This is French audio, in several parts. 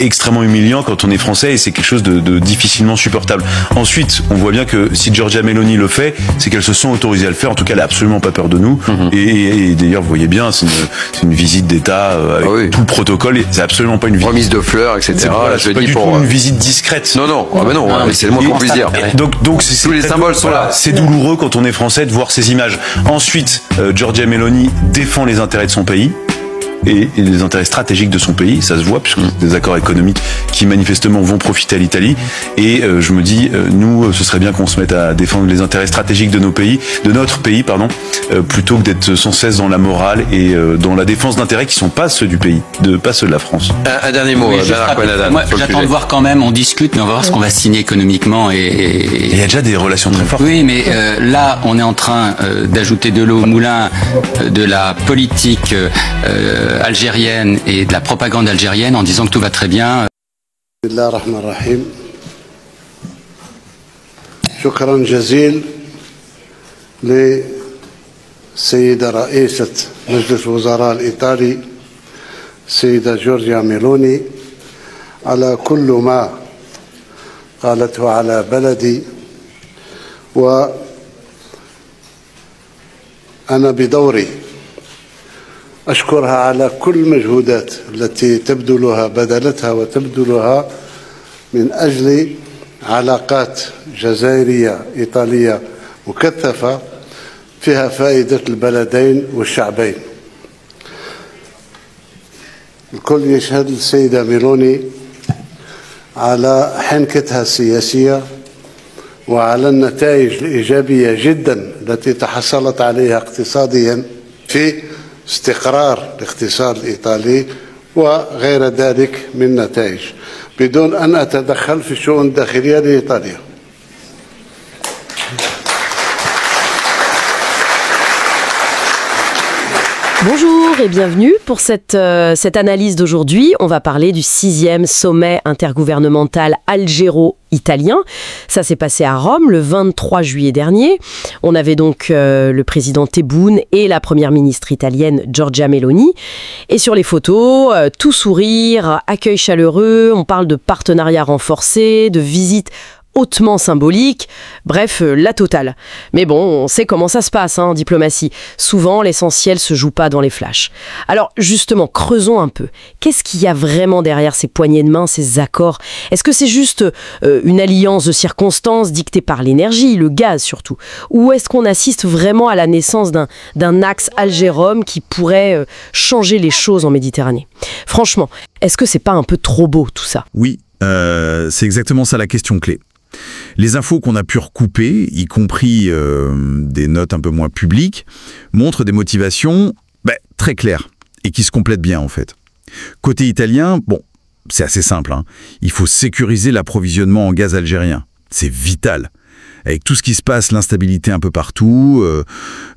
c'est extrêmement humiliant quand on est français et c'est quelque chose de difficilement supportable. Ensuite, on voit bien que si Giorgia Meloni le fait, c'est qu'elle se sent autorisée à le faire. En tout cas, elle a absolument pas peur de nous. Et d'ailleurs, vous voyez bien, c'est une visite d'État avec tout le protocole. C'est absolument pas une visite. Remise de fleurs, etc. Voilà, c'est pas du tout une visite discrète. Non, c'est le moins qu'on puisse dire. Donc tous les symboles sont là. C'est douloureux quand on est français de voir ces images. Ensuite, Giorgia Meloni défend les intérêts de son pays. Et les intérêts stratégiques de son pays, ça se voit, puisque c'est des accords économiques qui manifestement vont profiter à l'Italie. Et je me dis, nous, ce serait bien qu'on se mette à défendre les intérêts stratégiques de notre pays, plutôt que d'être sans cesse dans la morale et dans la défense d'intérêts qui sont pas ceux du pays, pas ceux de la France. Un dernier mot, moi, j'attends de voir quand même, on discute, mais on va voir ce qu'on va signer économiquement. Et il y a déjà des relations très fortes. Oui, mais là, on est en train d'ajouter de l'eau au moulin de la politique algérienne et de la propagande algérienne en disant que tout va très bien. شكرا جزيلا للسيدة رئيسة مجلس الوزراء الإيطالي السيدة جورجيا ميلوني على كل ما قالته على بلدي وأنا بدوري أشكرها على كل مجهودات التي بذلتها وتبذلها من أجل علاقات جزائرية إيطالية مكثفة فيها فائدة البلدين والشعبين. الكل يشهد السيدة ميلوني على حنكتها السياسية وعلى النتائج الإيجابية جدا التي تحصلت عليها اقتصاديا في استقرار الاقتصاد الإيطالي وغير ذلك من نتائج بدون أن أتدخل في الشؤون الداخلية لإيطاليا. Bonjour et bienvenue pour cette analyse d'aujourd'hui. On va parler du 6e sommet intergouvernemental algéro-italien. Ça s'est passé à Rome le 23 juillet dernier. On avait donc le président Tebboune et la première ministre italienne Giorgia Meloni. Et sur les photos, tout sourire, accueil chaleureux, on parle de partenariat renforcé, de visite hautement symbolique, bref, la totale. Mais bon, on sait comment ça se passe en diplomatie. Souvent, l'essentiel se joue pas dans les flashs. Alors, justement, creusons un peu. Qu'est-ce qu'il y a vraiment derrière ces poignées de main, ces accords ? Est-ce que c'est juste une alliance de circonstances dictée par l'énergie, le gaz surtout ? Ou est-ce qu'on assiste vraiment à la naissance d'un axe Alger-Rome qui pourrait changer les choses en Méditerranée ? Franchement, est-ce que c'est pas un peu trop beau tout ça ? Oui, c'est exactement ça la question clé. Les infos qu'on a pu recouper, y compris des notes un peu moins publiques, montrent des motivations très claires et qui se complètent bien en fait. Côté italien, c'est assez simple. Il faut sécuriser l'approvisionnement en gaz algérien. C'est vital. Avec tout ce qui se passe, l'instabilité un peu partout,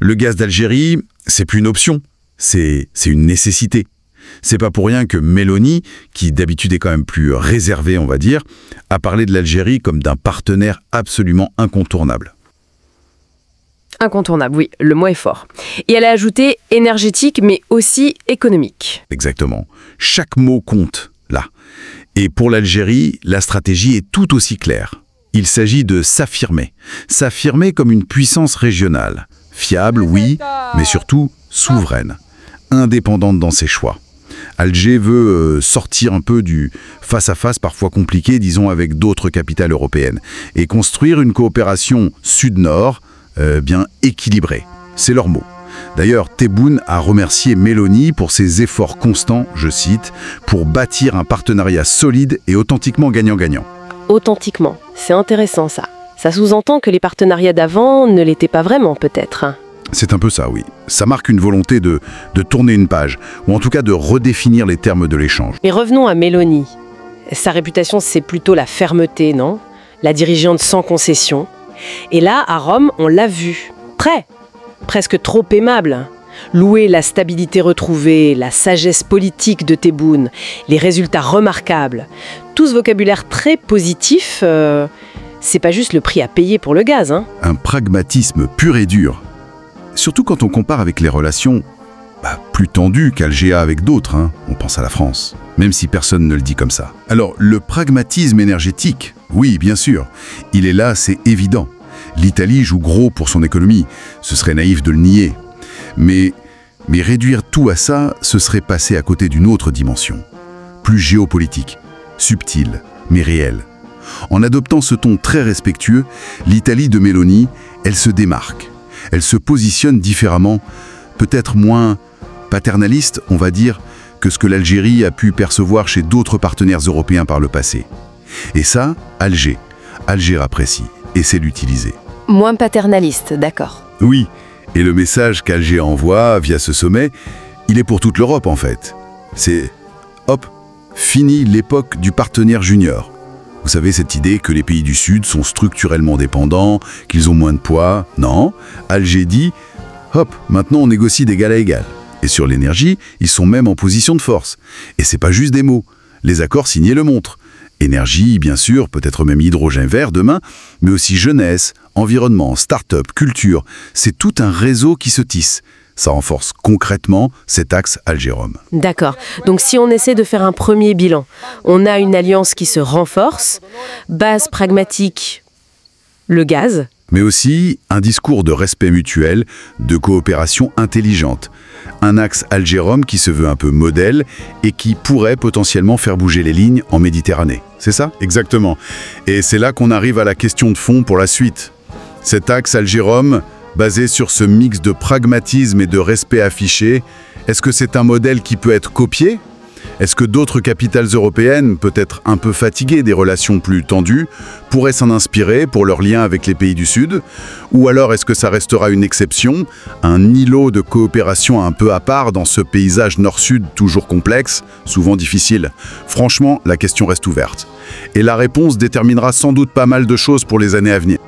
le gaz d'Algérie, c'est plus une option, c'est une nécessité. C'est pas pour rien que Meloni, qui d'habitude est quand même plus réservée, on va dire, a parlé de l'Algérie comme d'un partenaire absolument incontournable. Incontournable, oui, le mot est fort. Et elle a ajouté énergétique, mais aussi économique. Exactement. Chaque mot compte, là. Et pour l'Algérie, la stratégie est tout aussi claire. Il s'agit de s'affirmer. S'affirmer comme une puissance régionale. Fiable, oui, mais surtout souveraine. Indépendante dans ses choix. Alger veut sortir un peu du face-à-face parfois compliqué, disons, avec d'autres capitales européennes, et construire une coopération sud-nord bien équilibrée. C'est leur mot. D'ailleurs, Tebboune a remercié Meloni pour ses efforts constants, je cite, pour bâtir un partenariat solide et authentiquement gagnant-gagnant. Authentiquement, c'est intéressant ça. Ça sous-entend que les partenariats d'avant ne l'étaient pas vraiment, peut-être. C'est un peu ça, oui. Ça marque une volonté de tourner une page, ou en tout cas de redéfinir les termes de l'échange. Mais revenons à Meloni. Sa réputation, c'est plutôt la fermeté, non ? La dirigeante sans concession. Et là, à Rome, on l'a vu. Presque trop aimable. Louer la stabilité retrouvée, la sagesse politique de Tebboune, les résultats remarquables. Tout ce vocabulaire très positif, c'est pas juste le prix à payer pour le gaz. Un pragmatisme pur et dur. Surtout quand on compare avec les relations plus tendu qu'Alger a avec d'autres, hein. On pense à la France, même si personne ne le dit comme ça. Alors, le pragmatisme énergétique, oui, bien sûr, il est là, c'est évident. L'Italie joue gros pour son économie, ce serait naïf de le nier. Mais réduire tout à ça, ce serait passer à côté d'une autre dimension, plus géopolitique, subtile, mais réelle. En adoptant ce ton très respectueux, l'Italie de Meloni, elle se démarque. Elle se positionne différemment, peut-être moins paternaliste, on va dire, que ce que l'Algérie a pu percevoir chez d'autres partenaires européens par le passé. Et ça, Alger apprécie et sait l'utiliser. Moins paternaliste, d'accord. Oui, et le message qu'Alger envoie via ce sommet, il est pour toute l'Europe en fait. C'est, hop, fini l'époque du partenaire junior. Vous savez, cette idée que les pays du Sud sont structurellement dépendants, qu'ils ont moins de poids. Non, Alger dit, hop, maintenant on négocie d'égal à égal. Et sur l'énergie, ils sont même en position de force. Et c'est pas juste des mots. Les accords signés le montrent. Énergie, bien sûr, peut-être même hydrogène vert demain, mais aussi jeunesse, environnement, start-up, culture. C'est tout un réseau qui se tisse. Ça renforce concrètement cet axe Alger-Rome. D'accord. Donc si on essaie de faire un premier bilan, on a une alliance qui se renforce, base pragmatique, le gaz. Mais aussi un discours de respect mutuel, de coopération intelligente. Un axe Alger-Rome qui se veut un peu modèle et qui pourrait potentiellement faire bouger les lignes en Méditerranée. C'est ça? Exactement. Et c'est là qu'on arrive à la question de fond pour la suite. Cet axe Alger-Rome, basé sur ce mix de pragmatisme et de respect affiché, est-ce que c'est un modèle qui peut être copié? Est-ce que d'autres capitales européennes, peut-être un peu fatiguées des relations plus tendues, pourraient s'en inspirer pour leur lien avec les pays du Sud? Ou alors est-ce que ça restera une exception, un îlot de coopération un peu à part dans ce paysage nord-sud toujours complexe, souvent difficile? Franchement, la question reste ouverte. Et la réponse déterminera sans doute pas mal de choses pour les années à venir.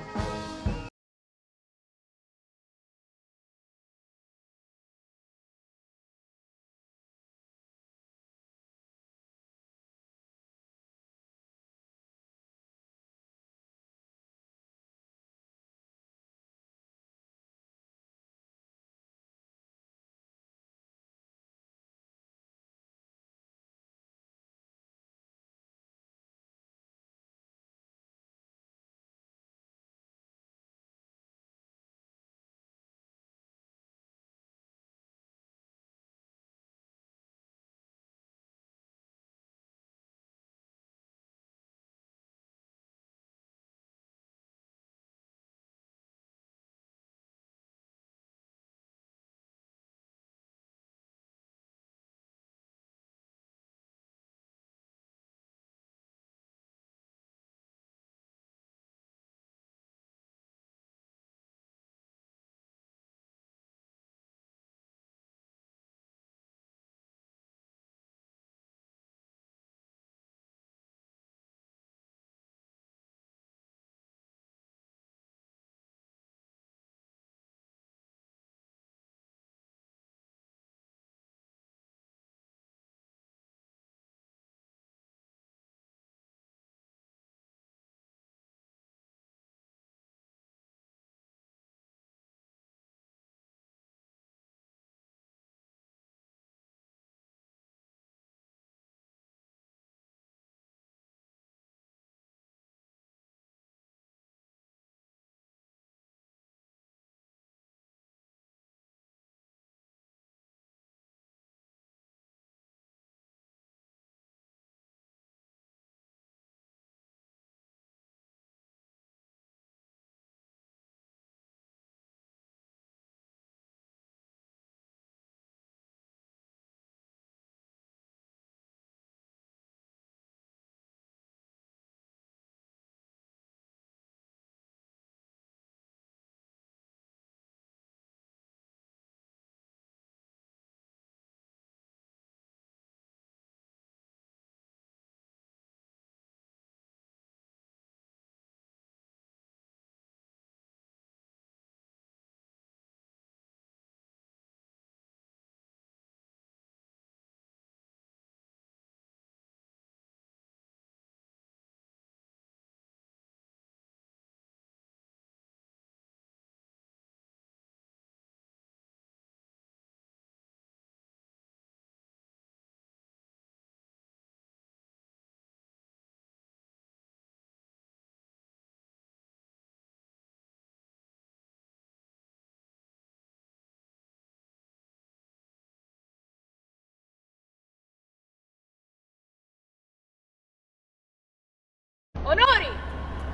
Onori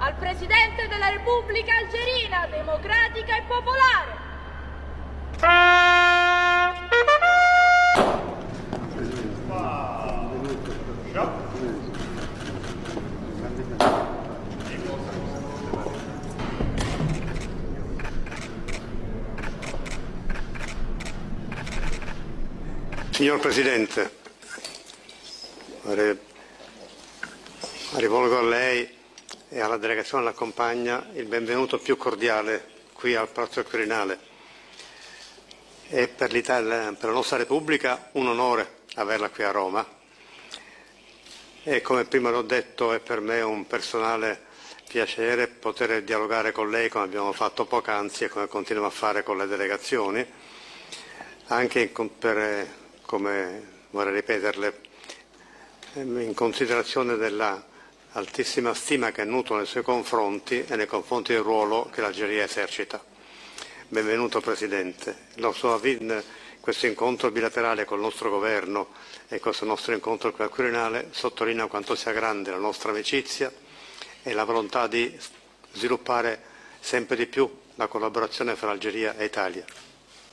al Presidente della Repubblica Algerina Democratica e Popolare. Signor Presidente, rivolgo a lei e alla delegazione che l'accompagna il benvenuto più cordiale qui al Palazzo del Quirinale. È per l'Italia, per la nostra Repubblica, un onore averla qui a Roma e, come prima l'ho detto, è per me un personale piacere poter dialogare con lei come abbiamo fatto poc'anzi e come continuiamo a fare con le delegazioni, anche come vorrei ripeterle, in considerazione della altissima stima che nutro nei suoi confronti e nei confronti del ruolo che l'Algeria esercita. Benvenuto Presidente. Questo incontro bilaterale col nostro governo e questo nostro incontro qui al Quirinale sottolinea quanto sia grande la nostra amicizia e la volontà di sviluppare sempre di più la collaborazione fra Algeria e Italia.